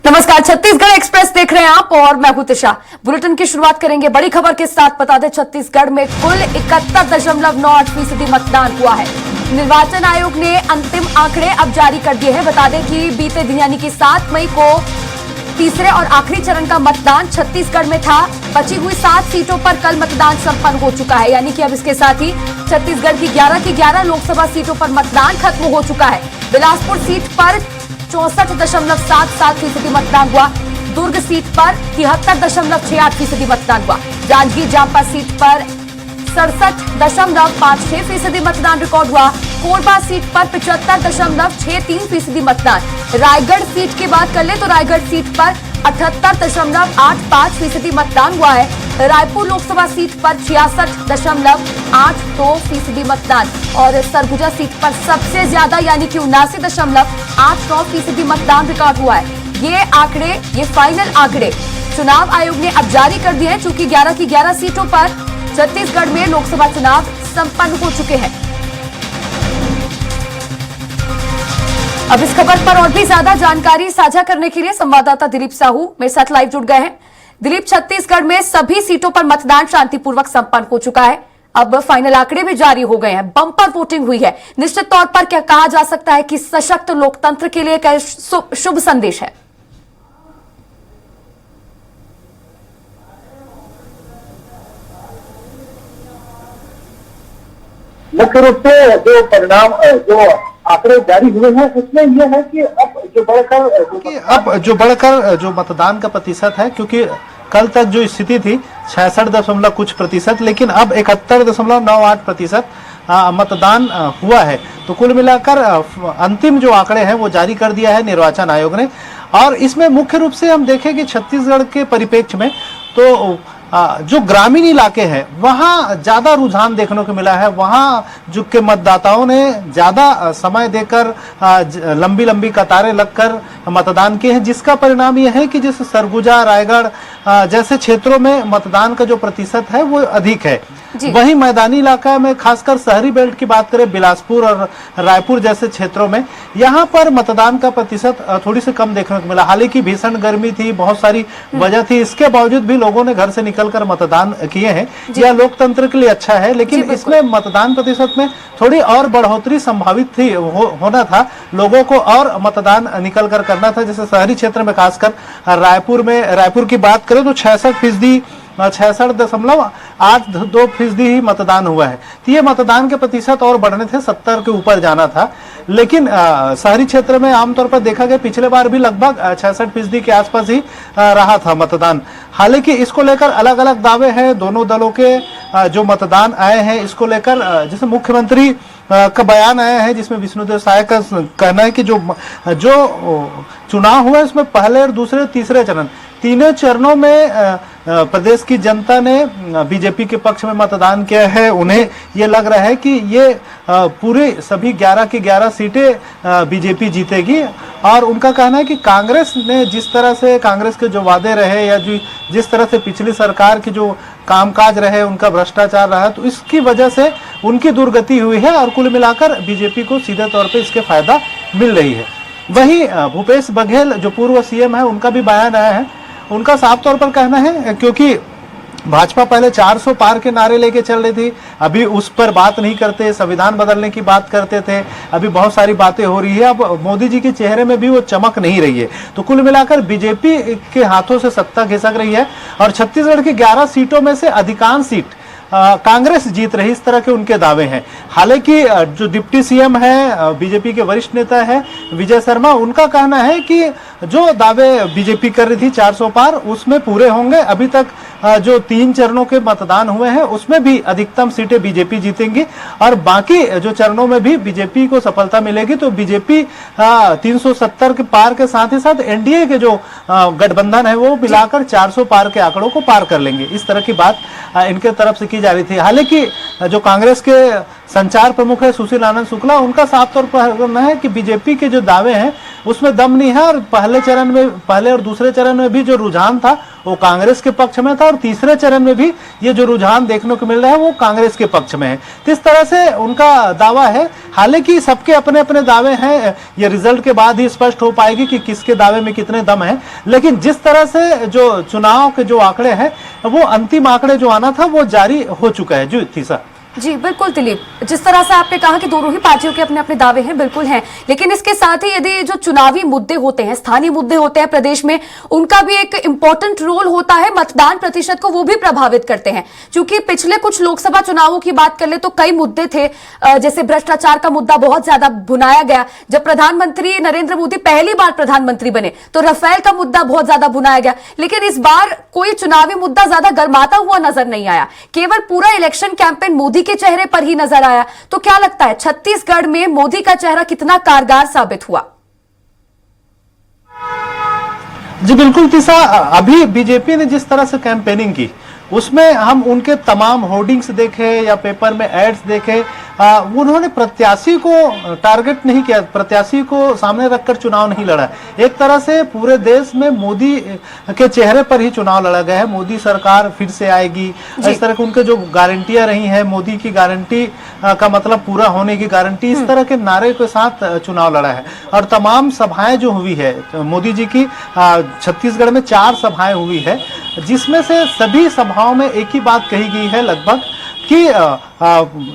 नमस्कार, छत्तीसगढ़ एक्सप्रेस देख रहे हैं आप और मैं हूं तिशा। बुलेटिन की शुरुआत करेंगे बड़ी खबर के साथ। बता दें, छत्तीसगढ़ में कुल 71.9% मतदान हुआ है। निर्वाचन आयोग ने अंतिम आंकड़े अब जारी कर दिए हैं। बता दें कि बीते दिन यानी कि 7 मई को तीसरे और आखिरी चरण का मतदान छत्तीसगढ़ में था। बची हुई 7 सीटों पर कल मतदान संपन्न हो चुका है, यानी कि अब इसके साथ ही छत्तीसगढ़ की 11 लोकसभा सीटों पर मतदान खत्म हो चुका है। बिलासपुर सीट पर 64.77% मतदान हुआ। दुर्ग सीट पर 73.68% मतदान हुआ। जांजगीर चांपा सीट पर 67.56% मतदान रिकॉर्ड हुआ। कोरबा सीट पर 75.63% मतदान। रायगढ़ सीट की बात कर ले तो रायगढ़ सीट पर 78.85% मतदान हुआ है। रायपुर लोकसभा सीट पर 66.82% मतदान और सरगुजा सीट पर सबसे ज्यादा यानी कि 79.89% मतदान रिकॉर्ड हुआ है। ये आंकड़े, ये फाइनल आंकड़े चुनाव आयोग ने अब जारी कर दिए हैं, चूंकि 11 की 11 सीटों पर छत्तीसगढ़ में लोकसभा चुनाव संपन्न हो चुके हैं। अब इस खबर पर और भी ज्यादा जानकारी साझा करने के लिए संवाददाता दिलीप साहू मेरे साथ लाइव जुड़ गए हैं। दिलीप, छत्तीसगढ़ में सभी सीटों पर मतदान शांतिपूर्वक संपन्न हो चुका है। अब फाइनल आंकड़े भी जारी हो गए हैं, बम्पर वोटिंग हुई है। निश्चित तौर पर क्या कहा जा सकता है कि सशक्त लोकतंत्र के लिए क्या शुभ संदेश है? मुख्य रूप से जो परिणाम, जो आंकड़े जारी हुए हैं उसमें यह है कि अब जो बढ़कर जो मतदान का प्रतिशत है, क्योंकि कल तक जो स्थिति थी 66 कुछ प्रतिशत, लेकिन अब 71.98% मतदान हुआ है। तो कुल मिलाकर अंतिम जो आंकड़े हैं वो जारी कर दिया है निर्वाचन आयोग ने। और इसमें मुख्य रूप से हम देखें कि छत्तीसगढ़ के परिप्रेक्ष्य में तो जो ग्रामीण इलाके हैं वहां ज्यादा रुझान देखने को मिला है। वहां जो के मतदाताओं ने ज्यादा समय देकर लंबी लंबी कतारें लगकर मतदान किए हैं, जिसका परिणाम यह है कि जैसे सरगुजा, रायगढ़ जैसे क्षेत्रों में मतदान का जो प्रतिशत है वो अधिक है। वहीं मैदानी इलाका में, खासकर शहरी बेल्ट की बात करें, बिलासपुर और रायपुर जैसे क्षेत्रों में, यहाँ पर मतदान का प्रतिशत थोड़ी सी कम देखने को मिला। हालांकि भीषण गर्मी थी, बहुत सारी वजह थी, इसके बावजूद भी लोगों ने घर से निकलकर मतदान किए हैं। यह लोकतंत्र के लिए अच्छा है, लेकिन इसमें मतदान प्रतिशत में थोड़ी और बढ़ोतरी संभावित थी, होना था। लोगों को और मतदान निकल कर करना था। जैसे शहरी क्षेत्र में, खासकर रायपुर की बात करें तो 66.82% ही मतदान हुआ है। तो ये मतदान के प्रतिशत और बढ़ने थे, 70 के ऊपर जाना था। लेकिन शहरी क्षेत्र में आमतौर पर देखा गया पिछले बार भी लगभग 66% के आसपास ही रहा था मतदान। हालांकि इसको लेकर अलग अलग दावे हैं दोनों दलों के। जो मतदान आए हैं इसको लेकर जैसे मुख्यमंत्री का बयान आया है, जिसमें विष्णुदेव साय का कहना है कि जो चुनाव हुआ है उसमें पहले और दूसरे तीसरे चरण, तीनों चरणों में प्रदेश की जनता ने बीजेपी के पक्ष में मतदान किया है। उन्हें ये लग रहा है कि ये पूरे सभी 11 की 11 सीटें बीजेपी जीतेगी। और उनका कहना है कि कांग्रेस ने जिस तरह से, कांग्रेस के जो वादे रहे या जिस तरह से पिछली सरकार के जो कामकाज रहे, उनका भ्रष्टाचार रहा, तो इसकी वजह से उनकी दुर्गति हुई है और कुल मिलाकर बीजेपी को सीधे तौर पर इसके फायदा मिल रही है। वहीं भूपेश बघेल जो पूर्व सीएम है, उनका भी बयान आया है। उनका साफ तौर पर कहना है, क्योंकि भाजपा पहले 400 पार के नारे लेके चल रही थी, अभी उस पर बात नहीं करते, संविधान बदलने की बात करते थे, अभी बहुत सारी बातें हो रही है, अब मोदी जी के चेहरे में भी वो चमक नहीं रही है। तो कुल मिलाकर बीजेपी के हाथों से सत्ता खिसक रही है और छत्तीसगढ़ की 11 सीटों में से अधिकांश सीट कांग्रेस जीत रही, इस तरह के उनके दावे हैं। हालांकि जो डिप्टी सीएम है, बीजेपी के वरिष्ठ नेता है विजय शर्मा, उनका कहना है कि जो दावे बीजेपी कर रही थी 400 पार, उसमें पूरे होंगे। अभी तक जो 3 चरणों के मतदान हुए हैं उसमें भी अधिकतम सीटें बीजेपी जीतेंगी और बाकी जो चरणों में भी बीजेपी को सफलता मिलेगी। तो बीजेपी 370 के पार के साथ ही साथ एनडीए के जो गठबंधन है वो मिलाकर 400 पार के आंकड़ों को पार कर लेंगे। इस तरह की बात इनके तरफ से की जा रही थी। हालांकि जो कांग्रेस के संचार प्रमुख है सुशील आनंद शुक्ला, उनका साफ तौर पर कहना है कि बीजेपी के जो दावे हैं उसमें दम नहीं है और पहले और दूसरे चरण में भी जो रुझान था वो कांग्रेस के पक्ष में था और तीसरे चरण में भी ये जो रुझान देखने को मिल रहा है वो कांग्रेस के पक्ष में है। तो इस तरह से उनका दावा है। हालांकि सबके अपने अपने दावे हैं, ये रिजल्ट के बाद ही स्पष्ट हो पाएगी कि किसके दावे में कितने दम है। लेकिन जिस तरह से जो चुनाव के जो आंकड़े हैं वो अंतिम आंकड़े जो आना था वो जारी हो चुका है। जी थीसा जी बिल्कुल दिलीप, जिस तरह से आपने कहा कि दोनों ही पार्टियों के अपने अपने दावे हैं, बिल्कुल हैं, लेकिन इसके साथ ही यदि जो चुनावी मुद्दे होते हैं, स्थानीय मुद्दे होते हैं प्रदेश में, उनका भी एक इंपॉर्टेंट रोल होता है, मतदान प्रतिशत को वो भी प्रभावित करते हैं। क्योंकि पिछले कुछ लोकसभा चुनावों की बात कर ले तो कई मुद्दे थे, जैसे भ्रष्टाचार का मुद्दा बहुत ज्यादा भुनाया गया। जब प्रधानमंत्री नरेंद्र मोदी पहली बार प्रधानमंत्री बने तो राफेल का मुद्दा बहुत ज्यादा भुनाया गया। लेकिन इस बार कोई चुनावी मुद्दा ज्यादा गर्माता हुआ नजर नहीं आया, केवल पूरा इलेक्शन कैंपेन मोदी के चेहरे पर ही नजर आया। तो क्या लगता है छत्तीसगढ़ में मोदी का चेहरा कितना कारगर साबित हुआ? जी बिल्कुल तीसा, अभी बीजेपी ने जिस तरह से कैंपेनिंग की उसमें हम उनके तमाम होर्डिंग्स देखे या पेपर में एड्स देखे, उन्होंने प्रत्याशी को टारगेट नहीं किया, प्रत्याशी को सामने रखकर चुनाव नहीं लड़ा। एक तरह से पूरे देश में मोदी के चेहरे पर ही चुनाव लड़ा गया है। मोदी सरकार फिर से आएगी, इस तरह के उनके जो गारंटियां रही हैं, मोदी की गारंटी का मतलब पूरा होने की गारंटी, इस तरह के नारे के साथ चुनाव लड़ा है। और तमाम सभाएं जो हुई है मोदी जी की, छत्तीसगढ़ में 4 सभाएं हुई है, जिसमें से सभी सभाओं में एक ही बात कही गई है लगभग कि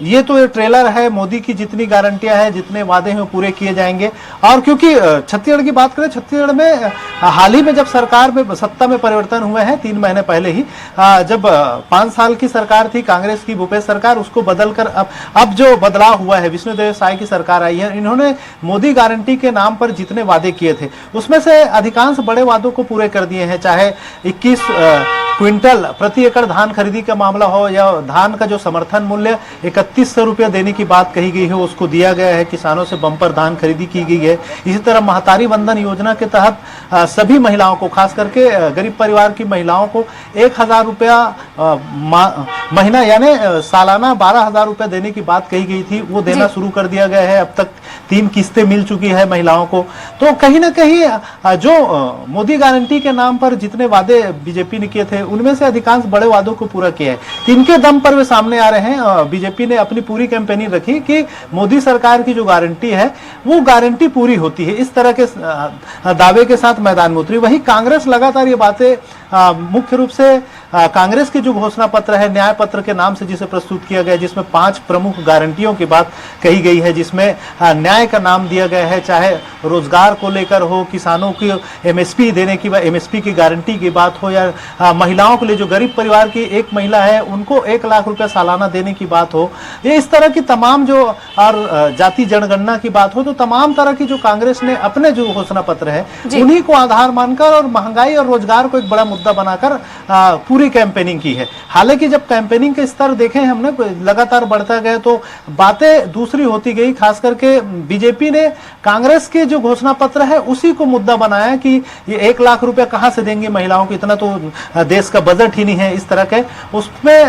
ये तो ये ट्रेलर है, मोदी की जितनी गारंटियां हैं, जितने वादे हैं वो पूरे किए जाएंगे। और क्योंकि छत्तीसगढ़ की बात करें, छत्तीसगढ़ में हाल ही में जब सरकार में सत्ता में परिवर्तन हुए हैं 3 महीने पहले ही, जब 5 साल की सरकार थी कांग्रेस की, भूपेश सरकार, उसको बदलकर अब जो बदलाव हुआ है, विष्णुदेव साय की सरकार आई है, इन्होंने मोदी गारंटी के नाम पर जितने वादे किए थे उसमें से अधिकांश बड़े वादों को पूरे कर दिए हैं। चाहे 21 क्विंटल प्रति एकड़ धान खरीदी का मामला हो या धान का जो समर्थन मूल्य 3100 रुपया देने की बात कही गई है उसको दिया गया है, किसानों से बम्पर धान खरीदी की गई है। इसी तरह महतारी वंदन योजना के तहत सभी महिलाओं को, खास करके गरीब परिवार की महिलाओं को 1000 रुपया महीना यानी सालाना 12,000 रुपया देने की बात कही गई थी, वो देना शुरू कर दिया गया है। अब तक 3 किस्तें मिल चुकी है महिलाओं को। तो कहीं ना कहीं जो मोदी गारंटी के नाम पर जितने वादे बीजेपी ने किए थे उनमें से अधिकांश बड़े वादों को पूरा किया है। इनके दम पर वे सामने आ रहे हैं। बीजेपी ने अपनी पूरी कैंपेनिंग रखी कि मोदी सरकार की जो गारंटी है वो गारंटी पूरी होती है, इस तरह के दावे के साथ मैदान में उतरी। वहीं कांग्रेस लगातार ये बातें मुख्य रूप से कांग्रेस की जो घोषणा पत्र है, न्याय पत्र के नाम से जिसे प्रस्तुत किया गया, जिसमें 5 प्रमुख गारंटियों की बात कही गई है, जिसमें न्याय का नाम दिया गया है, चाहे रोजगार को लेकर हो, किसानों की एमएसपी देने की, एमएसपी की गारंटी की बात हो, या महिलाओं के लिए जो गरीब परिवार की एक महिला है उनको 1 लाख रुपया सालाना देने की बात हो, ये इस तरह की तमाम जो और जाति जनगणना की बात हो, तो तमाम तरह की जो कांग्रेस ने अपने जो घोषणा पत्र है उन्हीं को आधार मानकर और महंगाई और रोजगार को एक बड़ा मुद्दा बनाकर पूरी कैंपेनिंग की है। हालांकि जब कैंपेनिंग के स्तर देखे हमने लगातार बढ़ता गया तो बातें दूसरी होती गई। खास करके बीजेपी ने कांग्रेस के जो घोषणा पत्र है उसी को मुद्दा बनाया कि ये 1 लाख रुपया कहां से देंगे महिलाओं को, इतना तो देश का बजट ही नहीं है, इस तरह के उसमें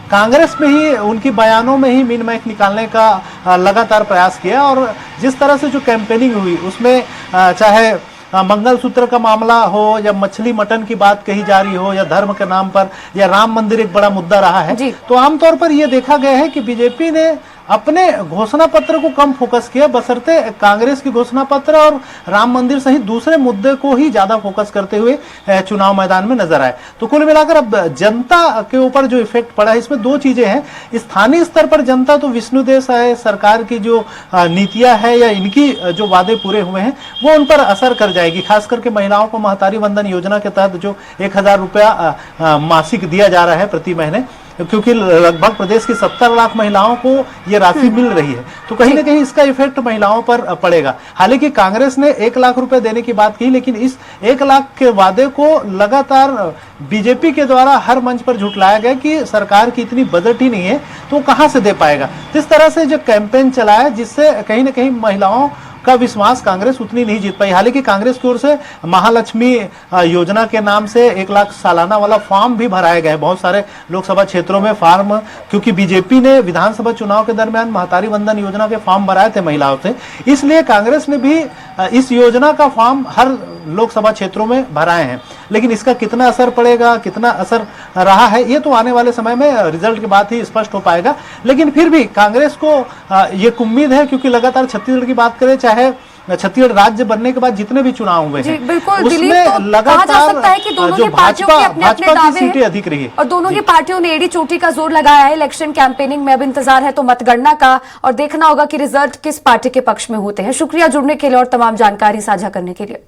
कांग्रेस में ही उनकी बयानों में ही मीन मैक निकालने का लगातार प्रयास किया। और जिस तरह से जो कैंपेनिंग हुई उसमें चाहे मंगलसूत्र का मामला हो या मछली मटन की बात कही जा रही हो या धर्म के नाम पर या राम मंदिर एक बड़ा मुद्दा रहा है, तो आमतौर पर यह देखा गया है कि बीजेपी ने अपने घोषणा पत्र को कम फोकस किया, बशर्ते कांग्रेस की घोषणा पत्र और राम मंदिर सहित दूसरे मुद्दे को ही ज्यादा फोकस करते हुए चुनाव मैदान में नजर आए। तो कुल मिलाकर अब जनता के ऊपर जो इफेक्ट पड़ा है इसमें 2 चीजें हैं। स्थानीय स्तर पर जनता तो विष्णुदेव साय सरकार की जो नीतियां है या इनकी जो वादे पूरे हुए हैं वो उन पर असर कर जाएगी। खास करके महिलाओं को महतारी वंदन योजना के तहत जो 1000 रुपया मासिक दिया जा रहा है प्रति महीने, क्योंकि लगभग प्रदेश की 70 लाख महिलाओं को ये राशि मिल रही है, तो कहीं ना कहीं इसका इफेक्ट महिलाओं पर पड़ेगा। हालांकि कांग्रेस ने 1 लाख रुपए देने की बात की, लेकिन इस 1 लाख के वादे को लगातार बीजेपी के द्वारा हर मंच पर झुटलाया गया कि सरकार की इतनी बजट ही नहीं है तो कहां से दे पाएगा। इस तरह से जो कैंपेन चलाया जिससे कहीं ना कहीं महिलाओं का विश्वास कांग्रेस उतनी नहीं जीत पाई। हालांकि कांग्रेस की ओर से महालक्ष्मी योजना के नाम से 1 लाख सालाना वाला फॉर्म भी भराए गए बहुत सारे लोकसभा क्षेत्रों में फॉर्म, क्योंकि बीजेपी ने विधानसभा चुनाव के दरमियान महतारी वंदन योजना के फॉर्म भराए थे महिलाओं से, इसलिए कांग्रेस ने भी इस योजना का फॉर्म हर लोकसभा क्षेत्रों में भराए हैं। लेकिन इसका कितना असर पड़ेगा, कितना असर रहा है, ये तो आने वाले समय में रिजल्ट के बाद ही स्पष्ट हो पाएगा। लेकिन फिर भी कांग्रेस को ये उम्मीद है, क्योंकि लगातार छत्तीसगढ़ की बात करें, चाहे छत्तीसगढ़ राज्य बनने के बाद जितने भी चुनाव हुए हैं बिल्कुल उसमें कहा जा सकता है कि दोनों की पार्टियों के अपने दावे सीटें अधिक रही और दोनों ही पार्टियों ने एड़ी चोटी का जोर लगाया है इलेक्शन कैंपेनिंग में। अब इंतजार है तो मतगणना का और देखना होगा कि रिजल्ट किस पार्टी के पक्ष में होते हैं। शुक्रिया जुड़ने के लिए और तमाम जानकारी साझा करने के लिए।